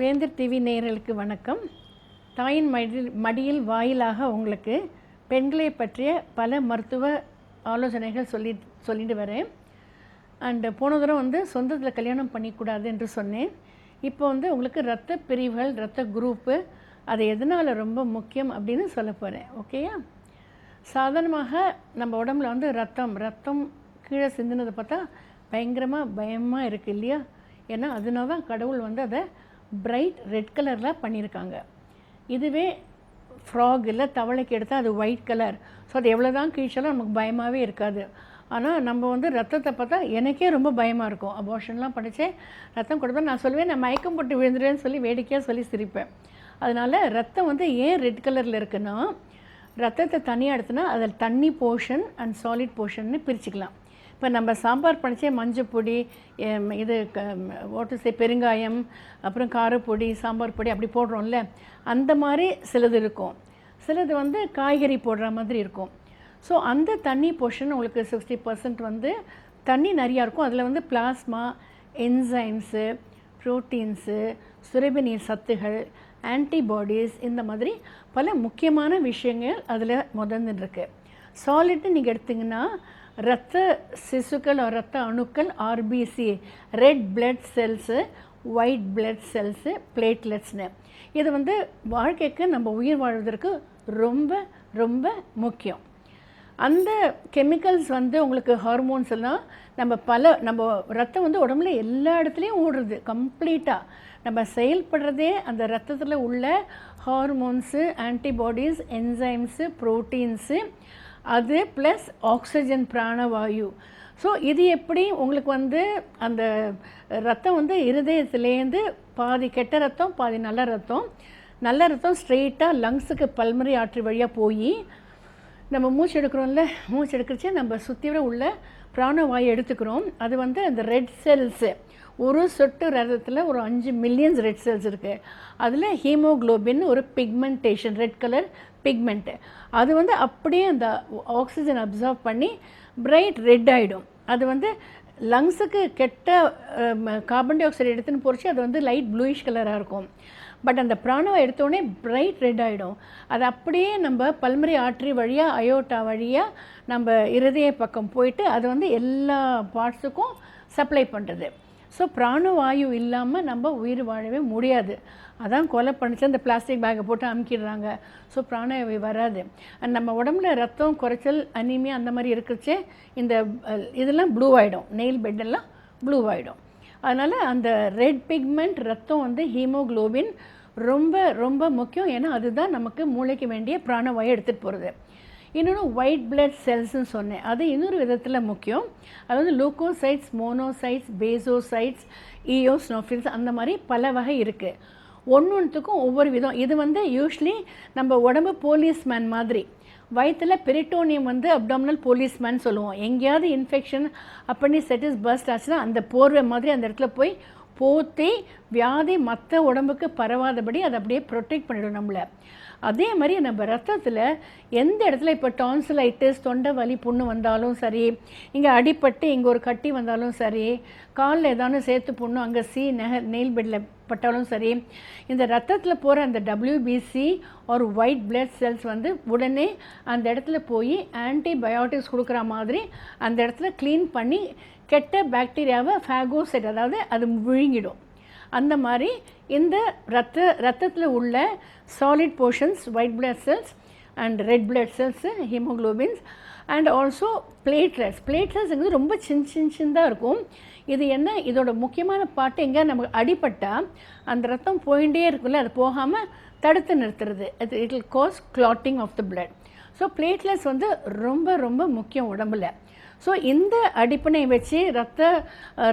வேந்தர் டிவி நேயர்களுக்கு வணக்கம். தாயின் மடியில் வாயிலாக உங்களுக்கு பெண்களை பற்றிய பல மருத்துவ ஆலோசனைகள் சொல்லிட்டு வரேன். அண்டு போன தடவை சொந்தத்தில் கல்யாணம் பண்ணிக்கூடாது என்று சொன்னேன். இப்போ உங்களுக்கு இரத்த பிரிவுகள், இரத்த குரூப்பு அது எதனால் ரொம்ப முக்கியம் அப்படின்னு சொல்ல போகிறேன். ஓகேயா? சாதாரணமாக நம்ம உடம்புல ரத்தம் கீழே சிந்தினதை பார்த்தா பயமாக இருக்குது இல்லையா? ஏன்னா அதனால தான் கடவுள் அதை பிரைட் ரெட் கலரில் பண்ணியிருக்காங்க. இதுவே ஃப்ராக் இல்லை தவளைக்கு எடுத்தால் அது ஒயிட் கலர். ஸோ அது எவ்வளோ தான் கீழ்ச்சாலும் நமக்கு பயமாகவே இருக்காது. ஆனால் நம்ம ரத்தத்தை பார்த்தா எனக்கே ரொம்ப பயமாக இருக்கும். அபார்ஷன்லாம் படித்தே ரத்தம் கொடுத்தா நான் சொல்லுவேன், நான் மயக்கம் போட்டு விழுந்துருவேன்னு சொல்லி வேடிக்கையாக சொல்லி சிரிப்பேன். அதனால் ரத்தம் ஏன் ரெட் கலரில் இருக்குன்னா, ரத்தத்தை தனியாக எடுத்துனா அதில் தண்ணி போர்ஷன் அண்ட் சாலிட் போர்ஷன்னு பிரிச்சுக்கலாம். இப்போ நம்ம சாம்பார் படித்தே மஞ்சள் பொடி, இது பெருங்காயம், அப்புறம் காரப்பொடி, சாம்பார் பொடி அப்படி போடுறோம்ல, அந்த மாதிரி சிலது இருக்கும். சிலது காய்கறி போடுற மாதிரி இருக்கும். ஸோ அந்த தண்ணி போர்ஷன் உங்களுக்கு 60% தண்ணி நிறையா இருக்கும். அதில் பிளாஸ்மா, என்சைம்ஸு, ப்ரோட்டீன்ஸு, சுரபிநீர் சத்துகள், ஆன்டிபாடிஸ், இந்த மாதிரி பல முக்கியமான விஷயங்கள் அதில் முதந்துருக்கு. சாலிட்னு நீங்கள் எடுத்திங்கன்னா இரத்த சிசுக்கள், இரத்த அணுக்கள், RBC, red blood cells, white blood cells, பிளேட்லெட்ஸ்னு இது வாழ்க்கைக்கு நம்ம உயிர் வாழ்வதற்கு ரொம்ப ரொம்ப முக்கியம். அந்த கெமிக்கல்ஸ் உங்களுக்கு ஹார்மோன்ஸ் எல்லாம் நம்ம ரத்தம் உடம்புல எல்லா இடத்துலையும் ஓடுறது. கம்ப்ளீட்டாக நம்ம செயல்படுறதே அந்த ரத்தத்தில் உள்ள ஹார்மோன்ஸு, ஆன்டிபாடிஸ், என்சைம்ஸு, ப்ரோட்டீன்ஸு, அது ப்ளஸ் ஆக்சிஜன், பிராணவாயு. ஸோ இது எப்படி உங்களுக்கு அந்த ரத்தம் இருதயத்துலேருந்து பாதி கெட்ட ரத்தம், பாதி நல்ல ரத்தம் ஸ்ட்ரெயிட்டாக லங்ஸுக்கு பல்மரி ஆற்று வழியாக போய் நம்ம மூச்சு எடுக்கிறோம்ல, மூச்சு எடுக்கிறச்சே நம்ம சுற்றி வர உள்ள பிராணவாயு எடுத்துக்கிறோம். அது அந்த ரெட் செல்ஸு, ஒரு சொட்டு ரத்தத்தில் ஒரு 5 மில்லியன்ஸ் ரெட் செல்ஸ் இருக்குது. அதில் ஹீமோக்ளோபின் ஒரு பிக்மெண்டேஷன், ரெட் கலர் பிக்மெண்ட்டு, அது அப்படியே அந்த ஆக்சிஜன் அப்சார்ப் பண்ணி பிரைட் ரெட் ஆகிடும். அது லங்ஸுக்கு கெட்ட கார்பன் டை ஆக்சைடு எடுத்துன்னு போகிறச்சு அது லைட் ப்ளூயிஷ் கலராக இருக்கும். பட் அந்த பிராணவை எடுத்தோடனே பிரைட் ரெட் ஆகிடும். அது அப்படியே நம்ம பல்மரி ஆற்றி வழியாக, அயோட்டா வழியாக நம்ம இருதய பக்கம் போயிட்டு அது எல்லா பார்ட்ஸுக்கும் சப்ளை பண்ணுறது. ஸோ பிராணவாயு இல்லாமல் நம்ம உயிர் வாழவே முடியாது. அதான் கொலை பண்ணிச்சு, அந்த பிளாஸ்டிக் பேக்கை போட்டு அமுக்கிடுறாங்க. ஸோ பிராணவாயு வராது. நம்ம உடம்புல ரத்தம் குறைச்சல், அனீமியா அந்த மாதிரி இருக்குச்சே இந்த இதெல்லாம் ப்ளூ ஆகிடும், நெயில் பெட்டெல்லாம் ப்ளூ ஆகிடும். அதனால் அந்த ரெட் பிக்மெண்ட் ரத்தம் ஹீமோக்ளோபின் ரொம்ப ரொம்ப முக்கியம். ஏன்னா அதுதான் நமக்கு மூளைக்கு வேண்டிய பிராணவாயு எடுத்துகிட்டு போகிறது. இன்னொன்று ஒயிட் பிளட் செல்ஸ்ன்னு சொன்னேன், அது இன்னொரு விதத்தில் முக்கியம். அது லூக்கோசைட்ஸ், மோனோசைட்ஸ், பேசோசைட்ஸ், ஈயோஸ்னோஃபில்ஸ், அந்த மாதிரி பல வகை இருக்குது. ஒன்றுத்துக்கும் ஒவ்வொரு விதம். இது யூஸ்வலி நம்ம உடம்பு போலீஸ்மேன் மாதிரி. வயிற்றில் பெரிட்டோனியம் அப்டாமினல் போலீஸ்மேன் சொல்லுவோம். எங்கேயாவது இன்ஃபெக்ஷன் அப்படி செட்டிஸ் பர்ஸ்ட் ஆச்சுன்னா அந்த போர்வை மாதிரி அந்த இடத்துல போய் போற்றி வியாதி மற்ற உடம்புக்கு பரவாதபடி அதை அப்படியே ப்ரொடெக்ட் பண்ணிவிடும் நம்மளை. அதே மாதிரி நம்ம ரத்தத்தில் எந்த இடத்துல இப்போ டான்சிலைட்டிஸ், தொண்டை வலி, புண்ணு வந்தாலும் சரி, இங்கே அடிப்பட்டு இங்கே ஒரு கட்டி வந்தாலும் சரி, காலில் ஏதானு சேர்த்து புண்ணு அங்கே நெயில் பெட்டில் பட்டாலும் சரி, இந்த ரத்தத்தில் போகிற அந்த WBC ஒரு ஒயிட் பிளட் செல்ஸ் உடனே அந்த இடத்துல போய் ஆன்டிபயோட்டிக்ஸ் கொடுக்குற மாதிரி அந்த இடத்துல க்ளீன் பண்ணி கெட்ட பாக்டீரியாவை ஃபேகோசைட், அதாவது அது விழுங்கிடும். அந்த மாதிரி இந்த ரத்தத்தில் உள்ள solid portions, white blood cells and red blood cells, haemoglobins and also platelets ரொம்ப சின்னதாக இருக்கும். இது என்ன, இதோட முக்கியமான பாட்டு எங்கே நமக்கு அடிபட்டால் அந்த ரத்தம் போயிட்டே இருக்குல்ல, அது போகாமல் தடுத்து நிறுத்துறது. It will cause clotting of the blood. So platelets ரொம்ப ரொம்ப முக்கியம் உடம்புல. ஸோ இந்த அடிப்பனை வச்சு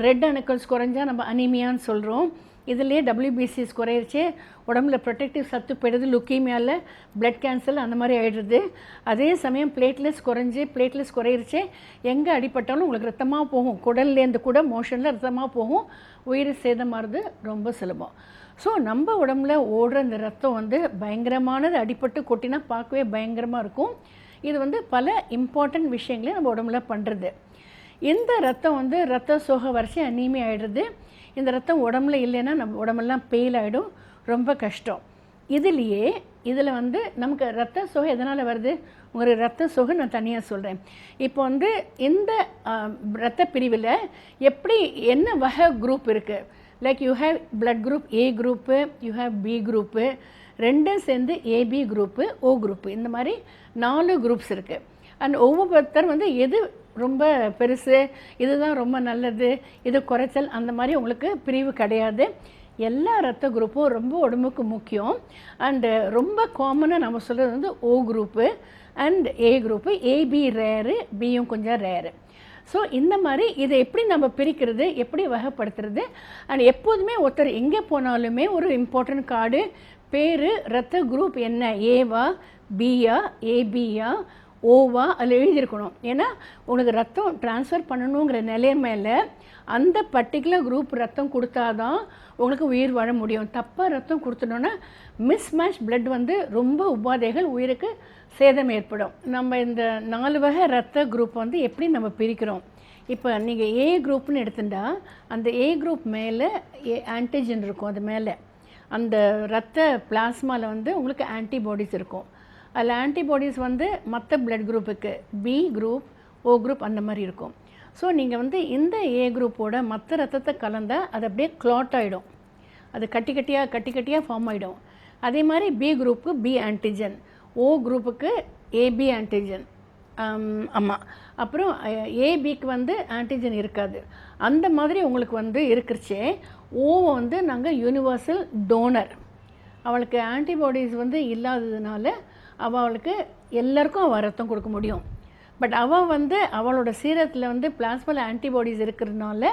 ரெட் அணுக்கள்ஸ் குறைஞ்சா நம்ம அனீமியான்னு சொல்கிறோம். இதிலே WBCs குறையிறச்சே உடம்புல ப்ரொடெக்டிவ் சத்து போயிடுது, லுக்கீமியாவில், பிளட் கேன்சர் அந்த மாதிரி ஆகிடுது. அதே சமயம் பிளேட்லெட்ஸ் குறையிறச்சே எங்கே அடிப்பட்டாலும் உங்களுக்கு ரத்தமாக போகும், குடல்லேருந்து கூட மோஷனில் ரத்தமாக போகும், உயிர் சேதமாகிறது ரொம்ப சுலபம். ஸோ நம்ம உடம்புல ஓடுற இந்த ரத்தம் பயங்கரமானது. அடிப்பட்டு கொட்டினா பார்க்கவே பயங்கரமாக இருக்கும். இது பல இம்பார்ட்டண்ட் விஷயங்களையும் நம்ம உடம்புல பண்ணுறது. இந்த ரத்தம் ரத்த சோகை வரிசை அனீமியா ஆகிடுறது. இந்த ரத்தம் உடம்புல இல்லைன்னா நம்ம உடம்பெல்லாம் பெயில் ஆகிடும், ரொம்ப கஷ்டம். இதில் வந்து நமக்கு ரத்த சோகை எதனால் வருது, ஒரு ரத்த சோகை நான் தனியாக சொல்கிறேன். இப்போ வந்து இந்த ரத்த பிரிவில் எப்படி என்ன வகை குரூப் இருக்குது, like you have blood group A group, you have B group, ரெண்டும் சேர்ந்து ஏபி குரூப்பு, ஓ குரூப்பு, இந்த மாதிரி 4 குரூப்ஸ் இருக்குது. அண்ட் ஒவ்வொருத்தர் வந்து எது ரொம்ப பெருசு, இதுதான் ரொம்ப நல்லது, இது குறைச்சல், அந்த மாதிரி உங்களுக்கு பிரிவு கிடையாது. எல்லா ரத்த குரூப்பும் ரொம்ப உடம்புக்கு முக்கியம். அண்டு ரொம்ப காமனாக நம்ம சொல்கிறது வந்து O group and A group. AB rare, பியும் கொஞ்சம் ரேரு. ஸோ இந்த மாதிரி இதை எப்படி நம்ம பிரிக்கிறது, எப்படி வகைப்படுத்துறது. அண்ட் எப்போதுமே ஒருத்தர் எங்கே போனாலுமே ஒரு இம்பார்ட்டன்ட் கார்டு, பேர், ரத்த குரூப் என்ன, ஏவா பியா ஏபியா ஓவா அதில் எழுதியிருக்கணும். ஏன்னா உங்களுக்கு ரத்தம் ட்ரான்ஸ்ஃபர் பண்ணணுங்கிற நிலைமையில் அந்த பர்டிகுலர் குரூப் ரத்தம் கொடுத்தாதான் உங்களுக்கு உயிர் வாழ முடியும். தப்பாக ரத்தம் கொடுத்துட்டோன்னா மிஸ்மேட்ச் பிளட் வந்து ரொம்ப உபாதைகள், உயிருக்கு சேதம் ஏற்படும். நம்ம இந்த 4 வகை ரத்த குரூப் வந்து எப்படி நம்ம பிரிக்கிறோம். இப்போ நீங்கள் ஏ குரூப்னு எடுத்துட்டா அந்த ஏ குரூப் மேலே ஆன்டிஜன் இருக்கும். அது மேலே அந்த ரத்த பிளாஸ்மாவில் வந்து உங்களுக்கு ஆன்டிபாடிஸ் இருக்கும். அதில் ஆன்டிபாடிஸ் வந்து மற்ற பிளட் குரூப்புக்கு பி குரூப், ஓ குரூப் அந்த மாதிரி இருக்கும். ஸோ நீங்கள் வந்து இந்த ஏ குரூப்போட மற்ற ரத்தத்தை கலந்தால் அது அப்படியே க்ளாட் ஆகிடும், அது கட்டி கட்டியாக ஃபார்ம் ஆகிடும். அதே மாதிரி பி குரூப்புக்கு பி ஆன்டிஜன், ஓ குரூப்புக்கு ஏபி ஆன்டிஜன். ஆமாம். அப்புறம் ஏபிக்கு வந்து ஆன்டிஜன் இருக்காது. அந்த மாதிரி உங்களுக்கு வந்து இருக்கிறச்சே ஓவை வந்து நாங்கள் யூனிவர்சல் டோனர். அவளுக்கு ஆன்டிபாடிஸ் வந்து இல்லாததுனால அவளுக்கு எல்லாருக்கும் அவள் ரத்தம் கொடுக்க முடியும். பட் அவள் வந்து அவளோட சீரத்தில் வந்து பிளாஸ்மாவில் ஆன்டிபாடிஸ் இருக்கிறதுனால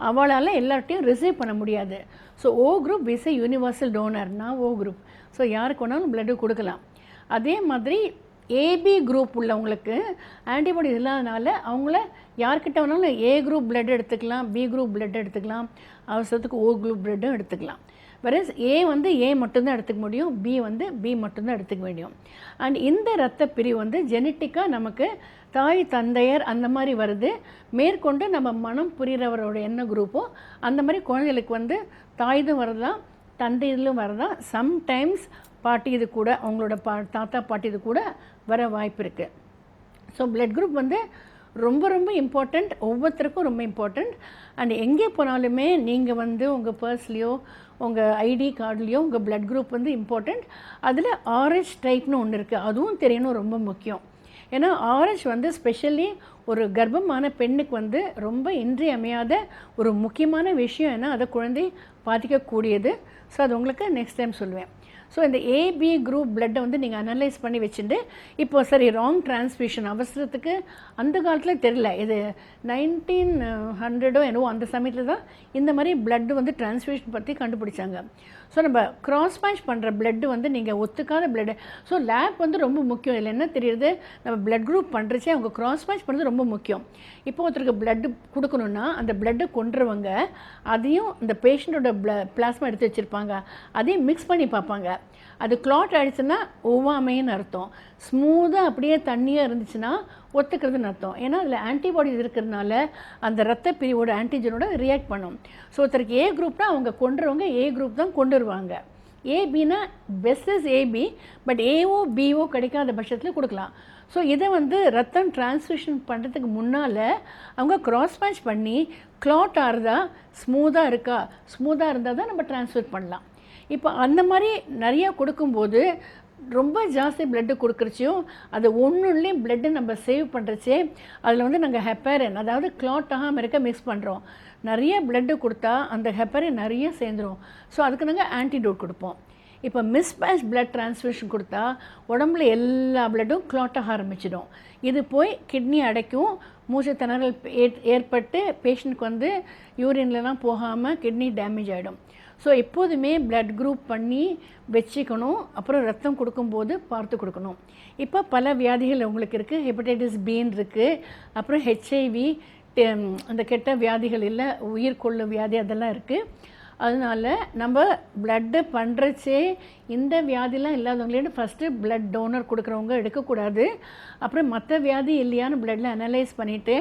அவளால் எல்லார்ட்டையும் ரிசீவ் பண்ண முடியாது. So O group is a universal டோனர்னா ஓ குரூப். ஸோ யாருக்கு வேணாலும் பிளட்டு கொடுக்கலாம். அதே மாதிரி ஏபி குரூப் உள்ளவங்களுக்கு ஆன்டிபாடிஸ் இல்லாதனால அவங்கள யார்கிட்ட வேணாலும் ஏ குரூப் பிளட் எடுத்துக்கலாம், பி குரூப் பிளட் எடுத்துக்கலாம், அவசரத்துக்கு ஓ குரூப் பிளட்டும் எடுத்துக்கலாம். வெரஸ் ஏ வந்து ஏ மட்டும்தான் எடுத்துக்க முடியும், பி வந்து பி மட்டும்தான் எடுத்துக்க முடியும். அண்ட் இந்த ரத்த பிரிவு வந்து ஜெனட்டிக்காக நமக்கு தாய் தந்தையர் அந்த மாதிரி வருது. மேற்கொண்டு நம்ம மனம் புரிகிறவரோட என்ன குரூப்போ அந்த மாதிரி குழந்தைகளுக்கு வந்து தாய்தும் வரலாம், தந்தை இதிலும் வரலாம். சம்டைம்ஸ் பாட்டி இது கூட, அவங்களோட தாத்தா பாட்டி இது கூட வர வாய்ப்பு இருக்குது. ஸோ பிளட் குரூப் வந்து ரொம்ப ரொம்ப இம்பார்ட்டண்ட், ஒவ்வொருத்தருக்கும் ரொம்ப இம்பார்ட்டண்ட். அண்ட் எங்கே போனாலுமே நீங்கள் வந்து உங்கள் பர்ஸ்லேயோ உங்கள் ஐடி கார்டுலேயோ உங்கள் பிளட் குரூப் வந்து இம்பார்ட்டண்ட். அதில் ஆர்ஹெச் டைப்னு ஒன்று இருக்குது, அதுவும் தெரியணும், ரொம்ப முக்கியம். ஏன்னா ஆர்ஹெச் வந்து ஸ்பெஷலி ஒரு கர்ப்பமான பெண்ணுக்கு வந்து ரொம்ப இன்றியமையாத ஒரு முக்கியமான விஷயம். ஏன்னா அதை குழந்தை பாதிக்கக்கூடியது. ஸோ அது உங்களுக்கு நெக்ஸ்ட் டைம் சொல்லுவேன். ஸோ இந்த ஏபி குரூப் பிளட்டை வந்து நீங்கள் அனலைஸ் பண்ணி வச்சுட்டு இப்போ சரி ராங் டிரான்ஸ்ஃபியூஷன் அவசரத்துக்கு அந்த காலத்தில் தெரியல, இது 1900 என்னவோ அந்த சமயத்தில் தான் இந்த மாதிரி பிளட்டு வந்து டிரான்ஸ்ஃபியூஷன் பற்றி கண்டுபிடிச்சாங்க. ஸோ நம்ம கிராஸ் மேட்ச் பண்ணுற பிளட்டு வந்து நீங்கள் ஒத்துக்காத பிளட்டு. ஸோ லேப் வந்து ரொம்ப முக்கியம். இதில் என்ன தெரியுது, நம்ம பிளட் குரூப் பண்ணுறச்சே அவங்க கிராஸ் மேட்ச் பண்ணுறது ரொம்ப முக்கியம். இப்போ ஒருத்தருக்கு பிளட்டு கொடுக்கணுன்னா அந்த பிளட்டை கொண்டுருவங்க அதையும் இந்த பேஷண்ட்டோட பிளாஸ்மா எடுத்து வச்சுருப்பாங்க, அதையும் மிக்ஸ் பண்ணி பார்ப்பாங்க. அது கிளாட் ஆகிடுச்சுன்னா ஒவ்வாமைன்னு அர்த்தம். ஸ்மூத்தாக அப்படியே தண்ணியாக இருந்துச்சுன்னா ஒத்துக்கிறதுன்னு அர்த்தம். ஏன்னா அதில் ஆன்டிபாடிஸ் இருக்கிறதுனால அந்த ரத்த பிரிவோட ஆன்டிஜனோட ரியாக்ட் பண்ணும். ஸோ ஒருத்தருக்கு ஏ குரூப்னா அவங்க கொண்டுறவங்க ஏ குரூப் தான் கொண்டு வருவாங்க. ஏபினா best is AB, but A O B O கிடைக்காத பட்சத்தில் கொடுக்கலாம். ஸோ இதை வந்து ரத்தம் டிரான்ஸ்ஃபியூஷன் பண்ணுறதுக்கு முன்னால் அவங்க கிராஸ் மேட்ச் பண்ணி கிளாட் ஆறுதா ஸ்மூத்தாக இருக்கா, ஸ்மூத்தாக இருந்தால் தான் நம்ம ட்ரான்ஸ்ஃபர் பண்ணலாம். இப்போ அந்த மாதிரி நிறையா கொடுக்கும்போது ரொம்ப ஜாஸ்தி பிளட்டு கொடுக்குறச்சியும் அது ஒன்றுலேயும் பிளட்டு நம்ம சேவ் பண்ணுறச்சே அதில் வந்து நாங்கள் ஹெப்பரின், அதாவது கிளாட் ஆகாமல் இருக்க மிக்ஸ் பண்ணுறோம். நிறைய பிளட்டு கொடுத்தா அந்த ஹெப்பரின் நிறைய சேர்ந்துடும். ஸோ அதுக்கு நாங்கள் ஆன்டிடோட் கொடுப்போம். இப்போ மிஸ்மேட்ச் பிளட் டிரான்ஸ்ஃபியூஷன் கொடுத்தா உடம்புல எல்லா பிளட்டும் கிளாட் ஆக ஆரம்பிச்சிடும். இது போய் கிட்னி அடைக்கும், மூச்சு திணறல் ஏற்பட்டு பேஷண்ட்க்கு வந்து யூரின்லலாம் போகாமல் கிட்னி டேமேஜ் ஆகிடும். ஸோ எப்போதுமே பிளட் குரூப் பண்ணி வச்சுக்கணும். அப்புறம் ரத்தம் கொடுக்கும்போது பார்த்து கொடுக்கணும். இப்போ பல வியாதிகள் உங்களுக்கு இருக்குது. ஹெப்படைட்டிஸ் பின்னு இருக்குது, அப்புறம் ஹெச்ஐவி, அந்த கெட்ட வியாதிகள் இல்லை, உயிர் கொள்ளும் வியாதி அதெல்லாம் இருக்குது. அதனால் நம்ம பிளட்டு பண்ணுறச்சே இந்த வியாதிலாம் இல்லாதவங்களே ஃபஸ்ட்டு பிளட் டோனர் கொடுக்குறவங்க எடுக்கக்கூடாது. அப்புறம் மற்ற வியாதி இல்லையான்னு பிளட்டில் அனலைஸ் பண்ணிவிட்டு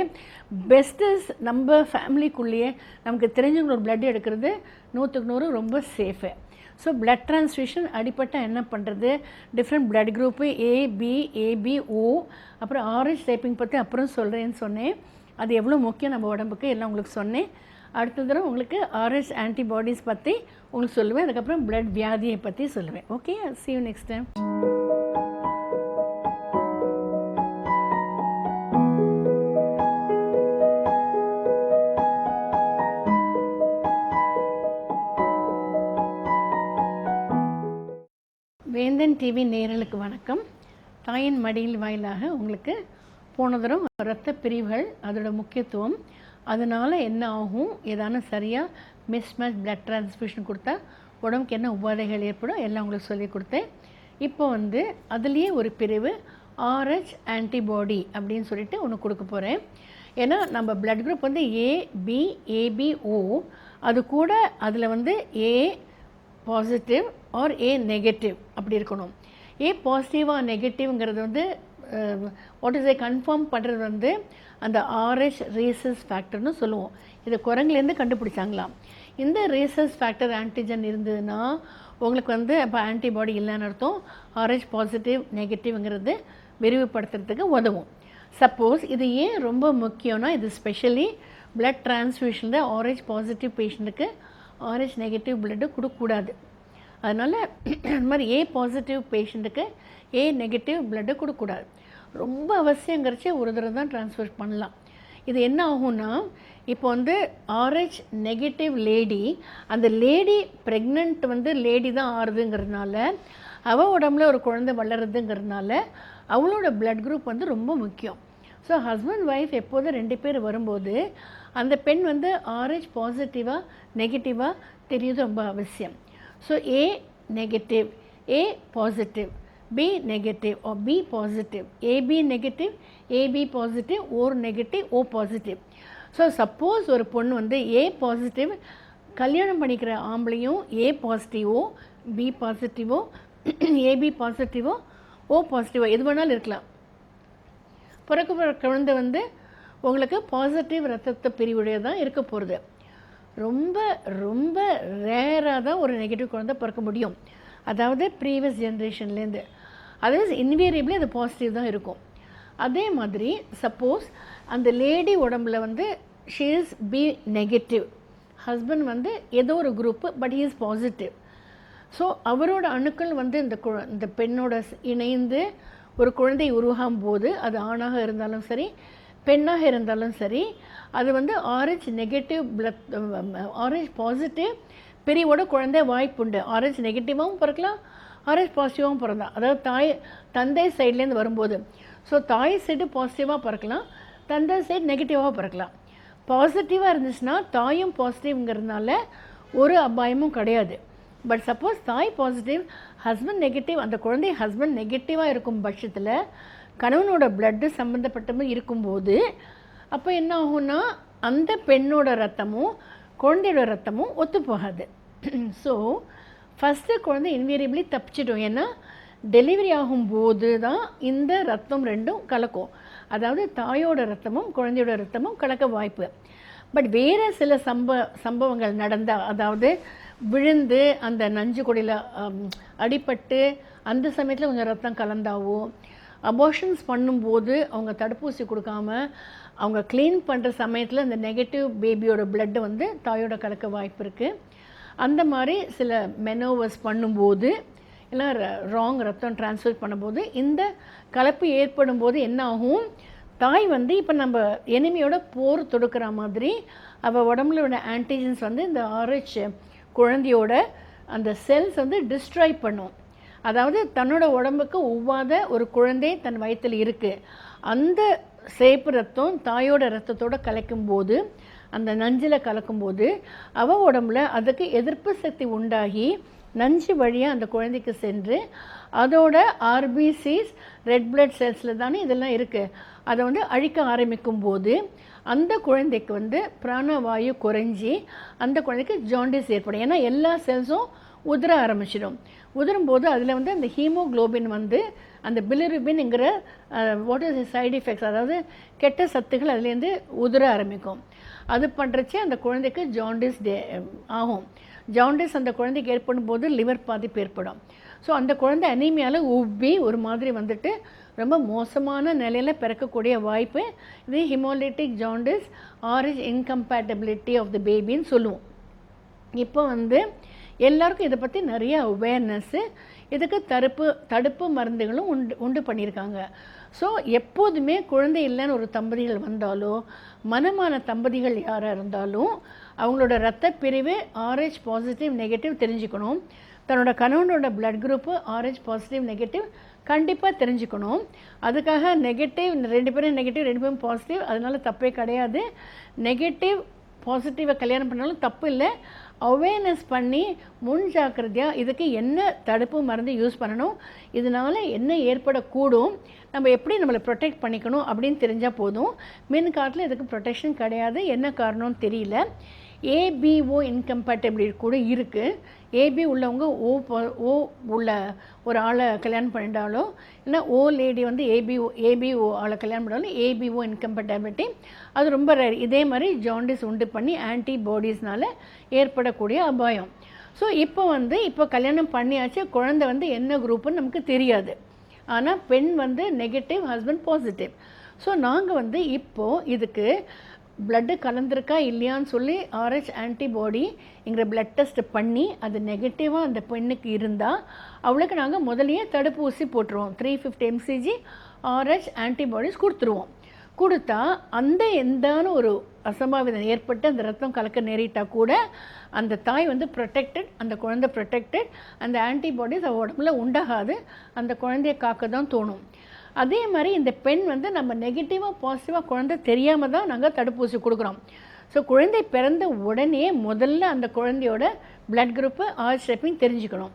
பெஸ்ட்டு நம்ம ஃபேமிலிக்குள்ளேயே நமக்கு தெரிஞ்சவங்களோட பிளட் எடுக்கிறது 100% ரொம்ப சேஃபு. ஸோ பிளட் ட்ரான்ஸ்ஃபியூஷன் அடிப்பட்டால் என்ன பண்ணுறது, டிஃப்ரெண்ட் பிளட் குரூப்பு ஏபி, ஓ, அப்புறம் ஆரஞ்ச் டைப்பிங் பற்றி அப்புறம் சொல்கிறேன்னு சொன்னேன். அது எவ்வளோ முக்கியம் நம்ம உடம்புக்கு எல்லாம் உங்களுக்கு சொன்னேன். அடுத்த தடவை உங்களுக்கு ஆர்எஸ் ஆன்டிபாடிஸ் பற்றி உங்களுக்கு சொல்லுவேன். அதுக்கப்புறம் பிளட் வியாதியை பற்றி சொல்லுவேன். Okay, see you next time. வேந்தன் டிவி நேயர்களுக்கு வணக்கம். தாயின் மடியில் வாயிலாக உங்களுக்கு போன தரம் இரத்த பிரிவுகள், அதோட முக்கியத்துவம், அதனால் என்ன ஆகும், ஏதான சரியாக மிஸ்மேட்ச் பிளட் ட்ரான்ஸ்ஃபியூஷன் கொடுத்தா உடம்புக்கு என்ன உபாதைகள் ஏற்படும் எல்லாம் உங்களுக்கு சொல்லி கொடுத்தேன். இப்போ அதுலேயே ஒரு பிரிவு ஆர்ஹெச் ஆன்டிபாடி அப்படின்னு சொல்லிட்டு ஒன்று கொடுக்க போகிறேன். ஏன்னா நம்ம பிளட் குரூப் ஏபிஓ, அது கூட அதில் A positive R A negative அப்படி இருக்கணும். ஏ பாசிட்டிவாக நெகட்டிவ்ங்கிறது வாட் இஸ் கன்ஃபார்ம் பண்ணுறது அந்த ஆர்ஹெச் ரீசஸ் ஃபேக்டர்னு சொல்லுவோம். இது குரங்குலேருந்து கண்டுபிடிச்சாங்களாம். இந்த ரீசஸ் ஃபேக்டர் ஆன்டிஜன் இருந்ததுன்னா உங்களுக்கு இப்போ ஆன்டிபாடி இல்லைன்னு அர்த்தம். ஆர்ஹெச் பாசிட்டிவ் நெகட்டிவ்ங்கிறது விரிவுபடுத்துறதுக்கு உதவும். சப்போஸ் இது ஏன் ரொம்ப முக்கியம்னா, இது ஸ்பெஷலி பிளட் ட்ரான்ஸ்ஃபியூஷனில் ஆர்ஹெச் பாசிட்டிவ் பேஷண்ட்டுக்கு ஆர்ஹெச் நெகட்டிவ் பிளட்டு கொடுக்கக்கூடாது. அதனால் இந்த மாதிரி ஏ பாசிட்டிவ் பேஷண்ட்டுக்கு ஏ நெகட்டிவ் பிளட்டு கொடுக்கக்கூடாது. ரொம்ப அவசியங்கிறச்சே ஒரு தடவை தான் ட்ரான்ஸ்ஃபர் பண்ணலாம். இது என்ன ஆகும்னா, இப்போ ஆர்ஹெச் நெகட்டிவ் லேடி, அந்த லேடி ப்ரெக்னென்ட் லேடி தான் ஆறுதுங்கிறதுனால, அவள் உடம்புல ஒரு குழந்தை வளருதுங்கிறதுனால அவளோட பிளட் குரூப் ரொம்ப முக்கியம். ஸோ ஹஸ்பண்ட் ஒய்ஃப் எப்போது 2 பேர் வரும்போது அந்த பெண் ஆர்ஹெச் பாசிட்டிவாக நெகட்டிவாக தெரியுது ரொம்ப அவசியம். So A negative, A positive, B negative or B positive, AB negative, AB positive, O negative, O positive. So suppose ஒரு பொண்ணு ஏ பாசிட்டிவ் கல்யாணம் பண்ணிக்கிற ஆம்பளையும் ஏ பாசிட்டிவோ பி பாசிட்டிவோ ஏபி பாசிட்டிவோ ஓ பாசிட்டிவோ எது வேணாலும் இருக்கலாம். பிறக்க குழந்தை உங்களுக்கு பாசிட்டிவ் ரத்தத்தை பிரிவுடைய தான் இருக்க போகிறது. ரொம்ப ரொம்ப ரேராக தான் ஒரு நெகட்டிவ் குழந்தை பிறக்க முடியும். அதாவது ப்ரீவியஸ் ஜென்ரேஷன்லேருந்து. அதர்வைஸ் இன்வேரியபிளி அது பாசிட்டிவ் தான் இருக்கும். அதே மாதிரி சப்போஸ் அந்த லேடி உடம்புல she is B negative, husband ஏதோ ஒரு group but he is positive. So அவரோட அணுக்கள் இந்த பெண்ணோட இணைந்து ஒரு குழந்தை உருவாகும் போது, அது ஆணாக இருந்தாலும் சரி பெண்ணாக இருந்தாலும் சரி, அது Rh negative blood Rh positive பிரிவோட குழந்தை வாய்ப்புண்டு. ஆர்ஹெச் நெகட்டிவாகவும் பிறக்கலாம், ஆர்ஹெச் பாசிட்டிவாகவும் பிறந்தான். அதாவது தந்தை சைட்லேருந்து வரும்போது, ஸோ தாய் சைடு பாசிட்டிவாக பிறக்கலாம், தந்தை சைடு நெகட்டிவாக பிறக்கலாம். பாசிட்டிவாக இருந்துச்சுன்னா தாயும் பாசிட்டிவ்ங்கிறதுனால ஒரு அபாயமும் கிடையாது. பட் சப்போஸ் தாய் பாசிட்டிவ் ஹஸ்பண்ட் நெகட்டிவ், அந்த குழந்தை ஹஸ்பண்ட் நெகட்டிவாக இருக்கும் பட்சத்தில் கணவனோட பிளட்டு சம்மந்தப்பட்ட இருக்கும்போது அப்போ என்ன ஆகும்னா, அந்த பெண்ணோட ரத்தமும் குழந்தையோட ரத்தமும் ஒத்து போகாது. ஸோ ஃபஸ்ட்டு குழந்தை இன்வேரியபிளி தப்பிச்சிடும். ஏன்னா டெலிவரி ஆகும்போது தான் இந்த ரத்தம் ரெண்டும் கலக்கும். அதாவது தாயோட ரத்தமும் குழந்தையோட ரத்தமும் கலக்க வாய்ப்பு. பட் வேறு சில சம்பவங்கள் நடந்தால், அதாவது விழுந்து அந்த நஞ்சு கொடியில் அடிபட்டு அந்த சமயத்தில் கொஞ்சம் ரத்தம் கலந்தாவோ, அபார்ஷன்ஸ் பண்ணும்போது அவங்க தடுப்பூசி கொடுக்காம அவங்க க்ளீன் பண்ணுற சமயத்தில் அந்த நெகட்டிவ் பேபியோட பிளட்டு தாயோட கலக்க வாய்ப்பு இருக்குது. அந்த மாதிரி சில மெனோவர்ஸ் பண்ணும்போது இல்லை ராங் ரத்தம் ட்ரான்ஸ்ஃபர் பண்ணும்போது இந்த கலப்பு ஏற்படும் போது என்ன ஆகும், தாய் இப்போ நம்ம எனிமியோட போர் தொடுக்கிற மாதிரி அவள் உடம்புல உள்ள ஆன்டிஜன்ஸ் இந்த ஆர்ஹெச் குழந்தையோட அந்த செல்ஸ் டிஸ்ட்ராய் பண்ணும். அதாவது தன்னோட உடம்புக்கு ஒவ்வாத ஒரு குழந்தை தன் வயிற்றில் இருக்குது, அந்த சேப்பு ரத்தம் தாயோட ரத்தத்தோடு கலக்கும்போது, அந்த நஞ்சில் கலக்கும்போது அவள் உடம்புல அதுக்கு எதிர்ப்பு சக்தி உண்டாகி நஞ்சு வழியாக அந்த குழந்தைக்கு சென்று அதோட ஆர்பிசிஸ் ரெட் பிளட் செல்ஸில் தானே இதெல்லாம் இருக்குது, அதை அழிக்க ஆரம்பிக்கும் போது அந்த குழந்தைக்கு பிராணவாயு குறைஞ்சி அந்த குழந்தைக்கு ஜாண்டிஸ் ஏற்படும். ஏன்னா எல்லா செல்ஸும் உதிர ஆரம்பிச்சிடும். உதிரும்போது அதில் அந்த ஹீமோக்ளோபின் அந்த பிலிருபின்ங்கிற வாட் இஸ் சைடு எஃபெக்ட்ஸ், அதாவது கெட்ட சத்துக்கள் அதுலேருந்து உதிர ஆரம்பிக்கும். அது பண்ணுறச்சே அந்த குழந்தைக்கு ஜாண்டிஸ் ஆகும். ஜாண்டிஸ் அந்த குழந்தைக்கு ஏற்படும் போது லிவர் பாதிப்பு ஏற்படும். ஸோ அந்த குழந்தை அனீமியாவில் உப்பி ஒரு மாதிரி வந்துட்டு ரொம்ப மோசமான நிலையில் பிறக்கக்கூடிய வாய்ப்பு இது haemolytic jaundice Rh incompatibility of the பேபின்னு சொல்லுவோம். இப்போ எல்லாருக்கும் இதை பற்றி நிறைய அவேர்னஸ்ஸு, இதுக்கு தடுப்பு மருந்துகளும் உண்டு பண்ணியிருக்காங்க. ஸோ எப்போதுமே குழந்தை இல்லைன்னு ஒரு தம்பதிகள் வந்தாலோ, மனமான தம்பதிகள் யாராக இருந்தாலும் அவங்களோட இரத்த பிரிவு RH பாசிட்டிவ் நெகட்டிவ் தெரிஞ்சுக்கணும். தன்னோட கணவனோட blood group RH positive negative கண்டிப்பாக தெரிஞ்சுக்கணும். அதுக்காக நெகட்டிவ் 2 பேரும் நெகட்டிவ் 2 பேரும் பாசிட்டிவ் அதனால தப்பே கிடையாது. நெகட்டிவ் பாசிட்டிவை கல்யாணம் பண்ணாலும் தப்பு இல்லை. அவேர்னஸ் பண்ணி முன் ஜாக்கிரதையாக இதுக்கு என்ன தடுப்பு மருந்து யூஸ் பண்ணணும், இதனால் என்ன ஏற்படக்கூடும், நம்ம எப்படி நம்மளை ப்ரொடெக்ட் பண்ணிக்கணும் அப்படின்னு தெரிஞ்சால் போதும். மின் காலத்தில் இதுக்கு ப்ரொடெக்ஷன் கிடையாது. என்ன காரணம்னு தெரியல. ABO இன்கம்பேட்டபிலிட்டி கூட இருக்குது. AB உள்ளவங்க ஓ உள்ள ஒரு ஆளை கல்யாணம் பண்ணிட்டாலோ, இல்லை ஓ லேடி ABO ஆளை கல்யாணம் பண்ணாலும் ABO இன்கம்பேட்டபிலிட்டி அது ரொம்ப ரேர். இதே மாதிரி ஜாண்டிஸ் உண்டு பண்ணி ஆன்டிபாடிஸ்னால் ஏற்படக்கூடிய அபாயம். ஸோ இப்போ கல்யாணம் பண்ணியாச்சு, குழந்தை என்ன குரூப்புன்னு நமக்கு தெரியாது. ஆனால் பெண் நெகட்டிவ், ஹஸ்பண்ட் பாசிட்டிவ். ஸோ நாங்கள் இப்போது இதுக்கு பிளட்டு கலந்துருக்கா இல்லையான்னு சொல்லி RH ஆன்டிபாடிங்கிற பிளட் டெஸ்ட் பண்ணி அது நெகட்டிவாக அந்த பெண்ணுக்கு இருந்தால் அவளுக்கு நாங்கள் முதலையே தடுப்பூசி போட்டுருவோம். 350 mcg RH ஆன்டிபாடிஸ் கொடுத்துருவோம். கொடுத்தா எந்தான ஒரு அசம்பாவிதம் ஏற்பட்டு அந்த ரத்தம் கலக்க நேரிட்டால் கூட அந்த தாய் ப்ரொடெக்டட், அந்த குழந்தை ப்ரொடெக்டட், அந்த ஆன்டிபாடிஸ் உடம்புல உண்டாகாது, அந்த குழந்தைய காக்க தான் தோணும். அதே மாதிரி இந்த பெண் நம்ம நெகட்டிவாக பாசிட்டிவாக குழந்தை தெரியாமல் தான் நாங்கள் தடுப்பூசி கொடுக்குறோம். ஸோ குழந்தை பிறந்த உடனே முதல்ல அந்த குழந்தையோட பிளட் குரூப்பு RH டைப்பிங் தெரிஞ்சுக்கணும்.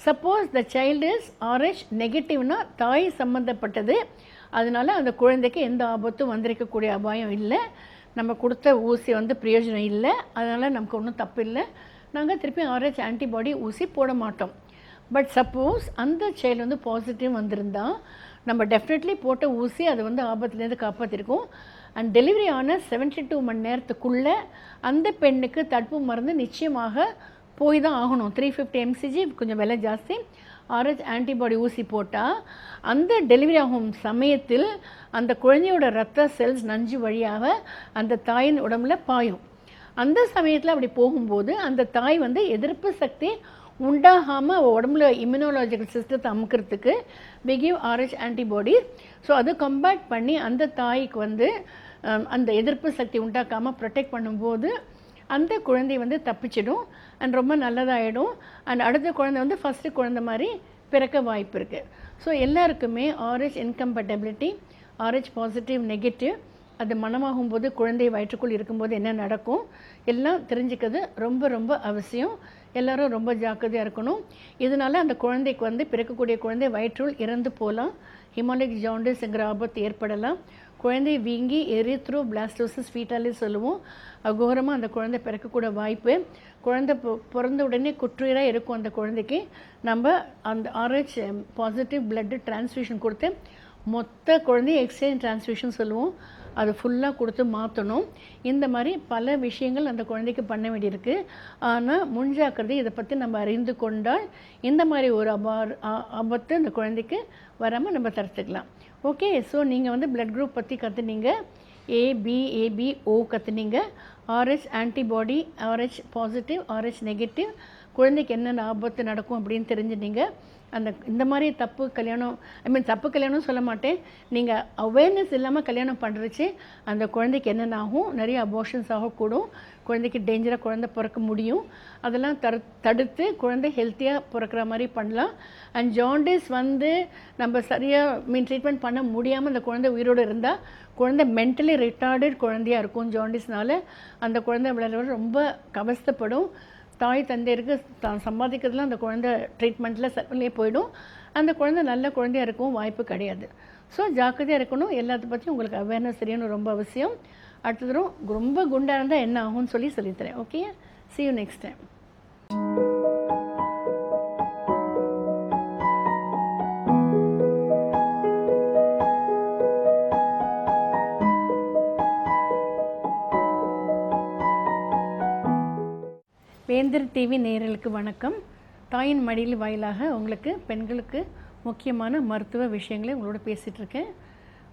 Suppose the child is RH நெகட்டிவ்னா தாய் சம்மந்தப்பட்டது, அதனால் அந்த குழந்தைக்கு எந்த ஆபத்தும் வந்திருக்கக்கூடிய அபாயம் இல்லை. நம்ம கொடுத்த ஊசி பிரயோஜனம் இல்லை, அதனால் நமக்கு ஒன்றும் தப்பு இல்லை. நாங்கள் திருப்பி RH ஆன்டிபாடி ஊசி போட மாட்டோம். பட் சப்போஸ் அந்த சைல்டு பாசிட்டிவ் வந்திருந்தால் நம்ம டெஃபினெட்லி போட்ட ஊசி அது ஆபத்துலேருந்து காப்பாற்றிருக்கோம். அண்ட் டெலிவரி ஆன 72 மணி நேரத்துக்குள்ளே அந்த பெண்ணுக்கு தடுப்பு மருந்து நிச்சயமாக போய் தான் ஆகணும். 350 mcg கொஞ்சம் விலை ஜாஸ்தி. RH ஆன்டிபாடி ஊசி போட்டால் அந்த டெலிவரி ஆகும் சமயத்தில் அந்த குழந்தையோட ரத்த செல்ஸ் நஞ்சு வழியாக அந்த தாயின் உடம்புல பாயும். அந்த சமயத்தில் அப்படி போகும்போது அந்த தாய் எதிர்ப்பு சக்தி உண்டாகாமல் அவள் உடம்புல இம்யூனோலாஜிக்கல் சிஸ்டத்தை அமுக்கிறதுக்கு we give RH antibody. So அது கம்பேட் பண்ணி அந்த தாய்க்கு அந்த எதிர்ப்பு சக்தி உண்டாக்காமல் ப்ரொடெக்ட் பண்ணும்போது அந்த குழந்தை தப்பிச்சிடும் அண்ட் ரொம்ப நல்லதாகிடும். அண்ட் அடுத்த குழந்தை ஃபஸ்ட்டு குழந்தை மாதிரி பிறக்க வாய்ப்பு இருக்குது. ஸோ எல்லாருக்குமே RH incompatibility, RH positive negative, அது மனமாகும்போது குழந்தை வயிற்றுக்குள் இருக்கும்போது என்ன நடக்கும் எல்லாம் தெரிஞ்சுக்கிறது ரொம்ப ரொம்ப அவசியம். எல்லோரும் ரொம்ப ஜாக்கிரதையாக இருக்கணும். இதனால் அந்த குழந்தைக்கு பிறக்கக்கூடிய குழந்தை வயிற்றுள் இறந்து போகலாம். ஹிமோலிக் ஜாண்டிஸ்ங்கிற ஆபத்து ஏற்படலாம். குழந்தை வீங்கி எரித்ரோ பிளாஸ்டோசிஸ் ஃபீட்டாலிஸ் சொல்லுவோம். அகோரமாக அந்த குழந்தை பிறக்கக்கூட வாய்ப்பு. குழந்தை பிறந்த உடனே குற்றுயிராக இருக்கும். அந்த குழந்தைக்கு நம்ம அந்த RH பாசிட்டிவ் பிளட்டு டிரான்ஸ்ஃபியூஷன் கொடுத்து மொத்த குழந்தைய எக்ஸ்சேஞ்ச் டிரான்ஸ்ஃபியூஷன் சொல்லுவோம், அது ஃபுல்லாக கொடுத்து மாற்றணும். இந்த மாதிரி பல விஷயங்கள் அந்த குழந்தைக்கு பண்ண வேண்டியிருக்கு. ஆனால் முன்ஜாக்கிரதை இதை பற்றி நம்ம அறிந்து கொண்டால் இந்த மாதிரி ஒரு ஆபத்து அந்த குழந்தைக்கு வராமல் நம்ம தடுத்துக்கலாம். ஓகே, ஸோ நீங்கள் பிளட் குரூப் பற்றி கற்றுனீங்க, ABO கற்றுனீங்க, RH antibody, RH positive, RH negative, குழந்தைக்கு என்னென்ன ஆபத்து நடக்கும் அப்படின்னு தெரிஞ்சுட்டீங்க. இந்த மாதிரி தப்பு கல்யாணம் சொல்ல மாட்டேன், நீங்கள் அவேர்னஸ் இல்லாமல் கல்யாணம் பண்ணுறச்சு அந்த குழந்தைக்கு என்னென்ன ஆகும், நிறைய அபார்ஷன்ஸ் ஆகக்கூடும், குழந்தைக்கு டேஞ்சராக குழந்தை பிறக்க முடியும். அதெல்லாம் தடுத்து குழந்தை ஹெல்த்தியாக பிறக்கிற மாதிரி பண்ணலாம். அண்ட் ஜாண்டிஸ் நம்ம சரியாக ட்ரீட்மெண்ட் பண்ண முடியாமல் அந்த குழந்தை உயிரோடு இருந்தால் குழந்தை மென்டலி ரிட்டார்டட் குழந்தையாக இருக்கும். ஜாண்டிஸ்னால் அந்த குழந்தை விளையாட ரொம்ப கவஸ்தப்படும். தாய் தந்தையருக்கு சம்பாதிக்கிறதுலாம் அந்த குழந்தை ட்ரீட்மெண்ட்டில் செலவுலேயே போயிடும். அந்த குழந்தை நல்ல குழந்தையாக இருக்கவும் வாய்ப்பு கிடையாது. ஸோ ஜாக்கிரதையாக இருக்கணும். எல்லாத்த பற்றியும் உங்களுக்கு அவேர்னஸ் தெரியணும், ரொம்ப அவசியம். அடுத்த தரம் ரொம்ப குண்டாக இருந்தால் என்ன ஆகும்னு சொல்லித்தரேன். Okay, see you next time. வேந்தர் டிவி நேயர்களுக்கு வணக்கம். தாயின் மடியில் வாயிலாக உங்களுக்கு பெண்களுக்கு முக்கியமான மருத்துவ விஷயங்களை உங்களோட பேசிகிட்ருக்கேன்.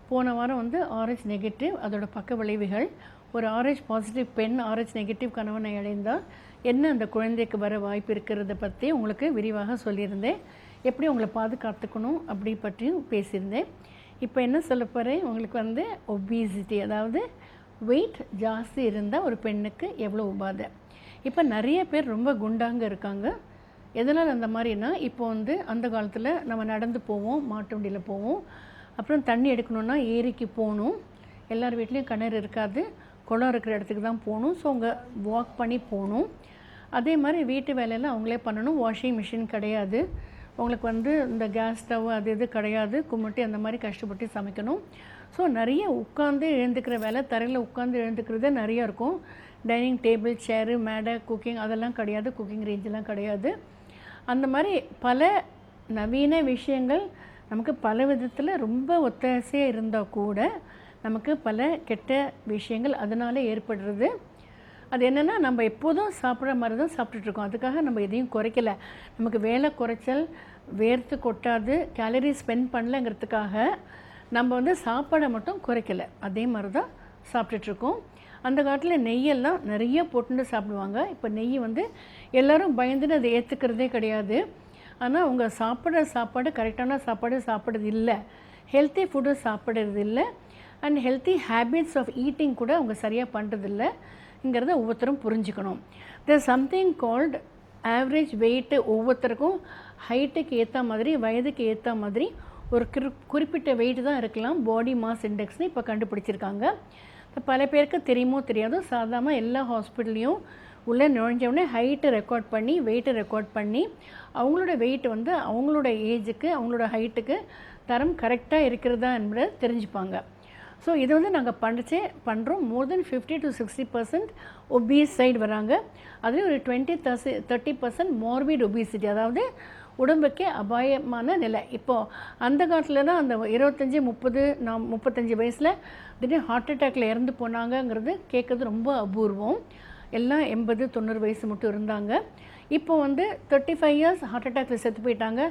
போன வாரம் வந்து RH நெகட்டிவ் அதோட பக்க விளைவுகள், ஒரு RH பாசிட்டிவ் பெண் RH நெகட்டிவ் கணவனை அடைந்தால் என்ன அந்த குழந்தைக்கு வர வாய்ப்பு இருக்கிறத பற்றி உங்களுக்கு விரிவாக சொல்லியிருந்தேன். எப்படி உங்களை பாதுகாத்துக்கணும் அப்படி பற்றியும் பேசியிருந்தேன். இப்போ என்ன சொல்ல போகிறேன், உங்களுக்கு வந்து ஒபீசிட்டி, அதாவது வெயிட் ஜாஸ்தி இருந்தால் ஒரு பெண்ணுக்கு எவ்வளோ உபாதை. இப்போ நிறைய பேர் ரொம்ப குண்டாங்க இருக்காங்க. எதனால் அந்த மாதிரினா, இப்போ வந்து அந்த காலத்தில் நம்ம நடந்து போவோம், மாட்டு வண்டியில் போவோம். அப்புறம் தண்ணி எடுக்கணுன்னா ஏரிக்கு போகணும். எல்லார் வீட்லேயும் கிணறு இருக்காது, குளம் இருக்கிற இடத்துக்கு தான் போகணும். ஸோ அவங்க வாக் பண்ணி போகணும். அதே மாதிரி வீட்டு வேலையெல்லாம் அவங்களே பண்ணணும். வாஷிங் மிஷின் கிடையாது, உங்களுக்கு வந்து இந்த கேஸ் ஸ்டவ் அது இது கிடையாது, கும்பிட்டு அந்த மாதிரி கஷ்டப்பட்டு சமைக்கணும். ஸோ நிறைய உட்காந்து எழுந்துக்கிற வேலை, தரையில் உட்காந்து எழுந்துக்கிறதே நிறையா இருக்கும். டைனிங் டேபிள், சேரு, மேடை, குக்கிங் அதெல்லாம் கிடையாது, குக்கிங் ரேஞ்செலாம் கிடையாது. அந்த மாதிரி பல நவீன விஷயங்கள் நமக்கு பல விதத்தில் ரொம்ப ஒத்தாசையாக இருந்தால் கூட நமக்கு பல கெட்ட விஷயங்கள் அதனால் ஏற்படுறது. அது என்னென்னா, நம்ம எப்போதும் சாப்பிட்ற மாதிரி தான் சாப்பிட்டுட்ருக்கோம். அதுக்காக நம்ம எதையும் குறைக்கலை. நமக்கு வேலை குறைச்சல், வேர்த்து கொட்டாது, கேலரி ஸ்பெண்ட் பண்ணலங்கிறதுக்காக நம்ம வந்து சாப்பாடை மட்டும் குறைக்கலை. அதே மாதிரி தான் சாப்பிட்டுட்ருக்கோம். அந்த காலத்தில் நெய்யெல்லாம் நிறைய போட்டுன்னு சாப்பிடுவாங்க. இப்போ நெய் வந்து எல்லோரும் பயந்துன்னு அதை ஏற்றுக்கிறதே கிடையாது. ஆனால் அவங்க சாப்பிட்ற சாப்பாடு கரெக்டான சாப்பாடு சாப்பிட்றது இல்லை, ஹெல்த்தி ஃபுட்டு சாப்பிட்றது இல்லை, and healthy habits of eating கூட அவங்க சரியாக பண்ணுறதில்லைங்கிறத ஒவ்வொருத்தரும் புரிஞ்சுக்கணும். There something called average weight. ஒவ்வொருத்தருக்கும் ஹைட்டுக்கு ஏற்ற மாதிரி, வயதுக்கு ஏற்ற மாதிரி ஒரு குறிப்பிட்ட வெயிட் தான் இருக்கலாம். பாடி மாஸ் இண்டெக்ஸ்னு இப்போ கண்டுபிடிச்சிருக்காங்க. பல பேருக்கு தெரியுமோ தெரியாதோ, சாதாரண எல்லா ஹாஸ்பிட்டல்லையும் உள்ளே நுழைஞ்சவுடனே ஹைட்டு ரெக்கார்ட் பண்ணி, வெயிட்டை ரெக்கார்ட் பண்ணி, அவங்களோட வெயிட் வந்து அவங்களோட ஏஜுக்கு, அவங்களோட ஹைட்டுக்கு தரம் கரெக்டாக இருக்கிறதா என்பதை தெரிஞ்சுப்பாங்க. ஸோ இதை வந்து நாங்கள் பண்ணுறோம். மோர் தென் 50 to 60% ஒபீஸ் சைடு வராங்க. அதுலேயும் ஒரு 20-30% மார்பிட் ஒபீசிட்டி, அதாவது உடம்புக்கே அபாயமான நிலை. இப்போது அந்த காலத்தில் தான் அந்த 25-30-35 வயசில் திடீர்னு ஹார்ட் அட்டாக்கில் இறந்து போனாங்கங்கிறது கேட்குறது ரொம்ப அபூர்வம். எல்லாம் 80-90 வயசு மட்டும் இருந்தாங்க. இப்போ வந்து 35 இயர்ஸ் ஹார்ட் அட்டாக்கில் செத்து போயிட்டாங்க.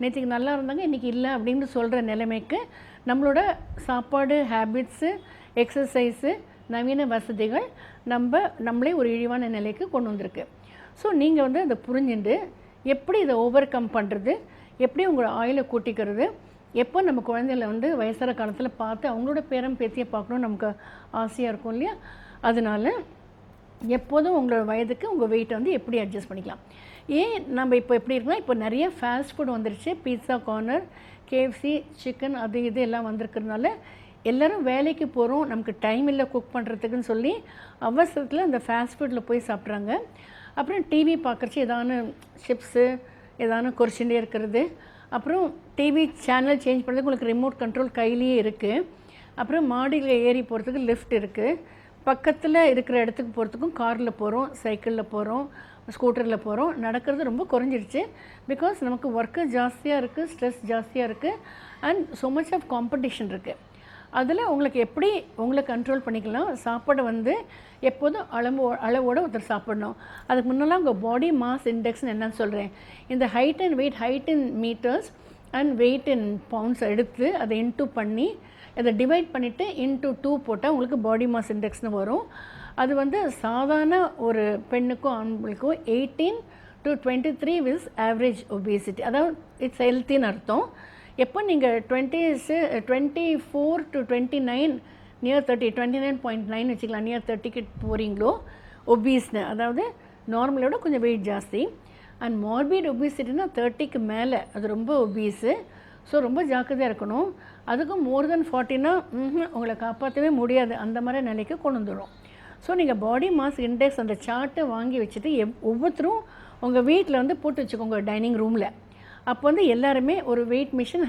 நேற்றுக்கு நல்லா இருந்தாங்க, இன்றைக்கி இல்லை அப்படின்னு சொல்கிற நிலைமைக்கு நம்மளோட சாப்பாடு ஹேபிட்ஸு, எக்ஸசைஸு, நவீன வசதிகள் நம்மளே ஒரு இழிவான நிலைக்கு கொண்டு வந்திருக்கு. ஸோ நீங்கள் வந்து அதை புரிஞ்சுட்டு எப்படி இதை ஓவர் கம் பண்ணுறது, எப்படி உங்களோட ஆயிலை கூட்டிக்கிறது, எப்போ நம்ம குழந்தைகளை வந்து வயசான காலத்தில் பார்த்து அவங்களோட பேரம் பேத்தியை பார்க்கணுன்னு நமக்கு ஆசையாக இருக்கும் இல்லையா. அதனால் எப்போதும் உங்களோட வயதுக்கு உங்கள் வெயிட்டை வந்து எப்படி அட்ஜஸ்ட் பண்ணிக்கலாம். ஏன் நம்ம இப்போ எப்படி இருக்குன்னா, இப்போ நிறைய ஃபாஸ்ட் ஃபுட் வந்துருச்சு. பீட்சா கார்னர், KFC, சிக்கன் அது இது எல்லாம் வந்திருக்கிறதுனால எல்லோரும் வேலைக்கு போகிறோம், நமக்கு டைம் இல்லை குக் பண்ணுறதுக்குன்னு சொல்லி அவசரத்தில் அந்த ஃபாஸ்ட் ஃபுட்டில் போய் சாப்பிட்றாங்க. அப்புறம் டிவி பார்க்குறச்சு ஏதான சிப்ஸு ஏதான குறிச்சுட்டே இருக்கிறது. அப்புறம் டிவி சேனல் சேஞ்ச் பண்ணுறதுக்கு உங்களுக்கு ரிமோட் கண்ட்ரோல் கையிலேயே இருக்குது. அப்புறம் மாடியில் ஏறி போகிறதுக்கு லிஃப்ட் இருக்குது. பக்கத்தில் இருக்கிற இடத்துக்கு போகிறதுக்கும் காரில் போகிறோம், சைக்கிளில் போகிறோம், ஸ்கூட்டரில் போகிறோம். நடக்கிறது ரொம்ப குறைஞ்சிருச்சு. பிகாஸ் நமக்கு ஒர்க்கு ஜாஸ்தியாக இருக்குது, ஸ்ட்ரெஸ் ஜாஸ்தியாக இருக்குது, and so much of competition இருக்குது. அதில் உங்களுக்கு எப்படி உங்களை கண்ட்ரோல் பண்ணிக்கலாம். சாப்பாடை வந்து எப்போதும் அளவோடு ஒருத்தர் சாப்பிடணும். அதுக்கு முன்னெல்லாம் உங்கள் பாடி மாஸ் இண்டெக்ஸ்னு என்னன்னு சொல்கிறேன். இந்த height and weight, height in meters and weight in pounds எடுத்து அதை இன்டூ பண்ணி அதை டிவைட் பண்ணிவிட்டு இன்டூ 2 போட்டால் உங்களுக்கு பாடி மாஸ் இண்டெக்ஸ்னு வரும். அது வந்து சாதாரண ஒரு பெண்ணுக்கும் ஆண்களுக்கும் 18 to 23 இஸ் ஆவரேஜ் ஒபேசிட்டி, அதாவது இட்ஸ் ஹெல்த்தின்னு அர்த்தம். எப்போ நீங்கள் 24 to 29 நியர் 30, 29.9 வச்சுக்கலாம், நியர் 30க்கு போகிறீங்களோ ஒபீஸ்னு, அதாவது நார்மலோட கொஞ்சம் வெயிட் ஜாஸ்தி. அண்ட் மார்பிட் ஒபீசிட்டினா 30க்கு மேலே அது ரொம்ப ஒபீஸு. ஸோ ரொம்ப ஜாக்கிரதையாக இருக்கணும். அதுக்கும் மோர் தென் 40னா உங்களை காப்பாற்றவே முடியாது, அந்த மாதிரி நிலைக்கு கொண்டு வந்துடும். ஸோ நீங்கள் பாடி மாஸ் இண்டெக்ஸ் அந்த சார்ட்டை வாங்கி வச்சுட்டு ஒவ்வொருத்தரும் உங்கள் வீட்டில் வந்து போட்டு வச்சுக்கோங்க டைனிங் ரூமில். அப்போ வந்து எல்லாருமே ஒரு வெயிட் மிஷின்,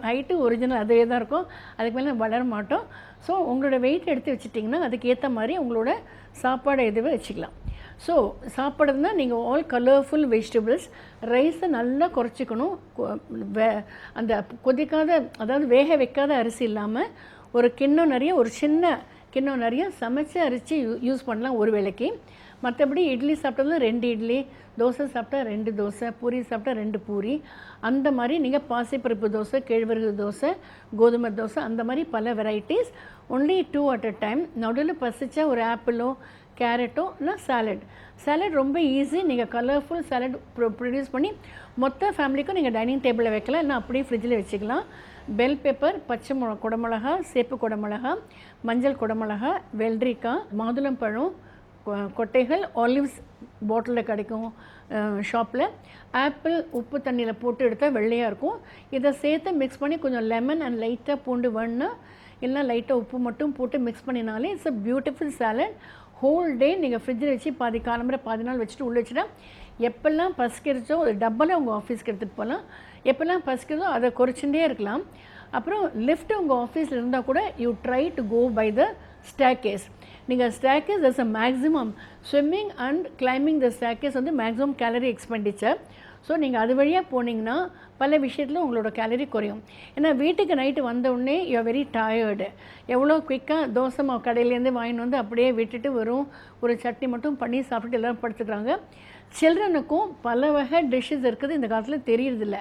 ஹைட்டு ஒரிஜினல் அதே தான் இருக்கும், அதுக்கு மேலே வளர மாட்டோம். ஸோ உங்களோட வெயிட் எடுத்து வச்சுட்டிங்கன்னா அதுக்கேற்ற மாதிரி உங்களோட சாப்பாடை எதுவே வச்சுக்கலாம். ஸோ சாப்பிட்றதுனா நீங்கள் ஆல் கலர்ஃபுல் வெஜிடபிள்ஸ், ரைஸை நல்லா குறைச்சிக்கணும். அந்த கொதிக்காத, அதாவது வேக வைக்காத அரிசி இல்லாமல் ஒரு கிண்ணம் நிறைய, ஒரு சின்ன கிண்ணம் நிறைய சமைச்ச அரிசி யூஸ் பண்ணலாம் ஒரு வேளைக்கு. மற்றபடி இட்லி சாப்பிட்டதும் 2 இட்லி, தோசை சாப்பிட்டா 2 தோசை, பூரி சாப்பிட்டா 2 பூரி, அந்த மாதிரி நீங்கள் பாசிப்பருப்பு தோசை, கேழ்வரகு தோசை, கோதுமை தோசை, அந்த மாதிரி பல varieties. Only 2 at a time. நடுவில் பசிச்சா ஒரு ஆப்பிளோ கேரட்டோ இல்லை சாலட் ரொம்ப ஈஸி. நீங்கள் கலர்ஃபுல் சாலட் ப்ரொடியூஸ் பண்ணி மொத்த ஃபேமிலிக்கும் நீங்கள் டைனிங் டேபிளில் வைக்கலாம், இல்லை அப்படியே ஃப்ரிட்ஜில் வச்சுக்கலாம். பெல் பெப்பர், பச்சை குடமிளகா, சேப்பு குடமிளகா, மஞ்சள் குடமிளகா, வெள்ளரிக்காய், மாதுளம்பழம் கொட்டைகள், ஆலிவ்ஸ் பாட்டிலில் கிடைக்கும் ஷாப்பில். ஆப்பிள் உப்பு தண்ணியில் போட்டு எடுத்தால் வெள்ளையாக இருக்கும். இதை சேர்த்து மிக்ஸ் பண்ணி கொஞ்சம் லெமன் அண்ட் லைட்டாக பூண்டு வேணுன்னா இல்லை லைட்டாக உப்பு மட்டும் போட்டு மிக்ஸ் பண்ணினாலே it's a beautiful salad. Whole day நீங்கள் ஃப்ரிட்ஜில் வச்சு பாதி காலம்பரை பாதி நாள் வச்சுட்டு உள்ளே வச்சுட்டா எப்போல்லாம் பசிக்கிறச்சோ ஒரு டப்பாவில் உங்கள் ஆஃபீஸ்க்கு எடுத்துகிட்டு போகலாம். எப்போல்லாம் பசிக்கிறதோ அதை குறைச்சுட்டே இருக்கலாம். அப்புறம் லிஃப்ட் உங்கள் ஆஃபீஸில் இருந்தால் கூட you try to go by the staircase. நீங்கள் staircase is a maximum swimming and climbing the staircase வந்து மேக்ஸிமம் கேலரி எக்ஸ்பெண்டிச்சர். ஸோ நீங்கள் அது வழியாக போனீங்கன்னா பல விஷயத்தில் உங்களோட கேலரி குறையும். ஏன்னா வீட்டுக்கு நைட்டு வந்தவுடனே யூ ஆர் வெரி டயர்டு. எவ்வளோ குயிக்காக தோசை மாவு கடையிலேருந்து வாங்கிட்டு வந்து அப்படியே விட்டுட்டு வரும் ஒரு சட்னி மட்டும் பண்ணி சாப்பிட்டுட்டு எல்லோரும் படுத்துக்கிறாங்க. சில்ட்ரனுக்கும் பல வகை டிஷ்ஷஸ் இருக்குது, இந்த காலத்தில் தெரியறதில்ல.